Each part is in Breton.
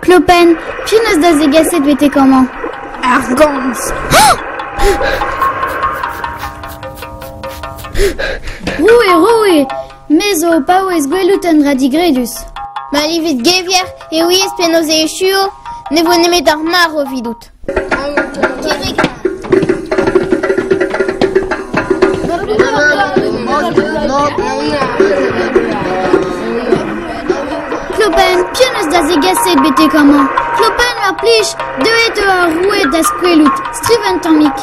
Clopen, pianos da zegaset vete comment? Ar gomz. Roue, mezo paouez gwelout an radigredus. Ma livet gevier e ouiez penaos e chuo, ne vo nemet ar mar o vidout. Clopen, pianos da zegaset vete comment? Clopen mar plij, deet eo ar roue da skwelout, striven tammik.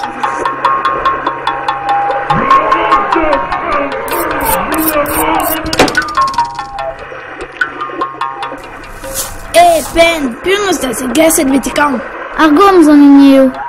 E, Ben, pianos da zegaset vete quand? Ar gomz an eneo.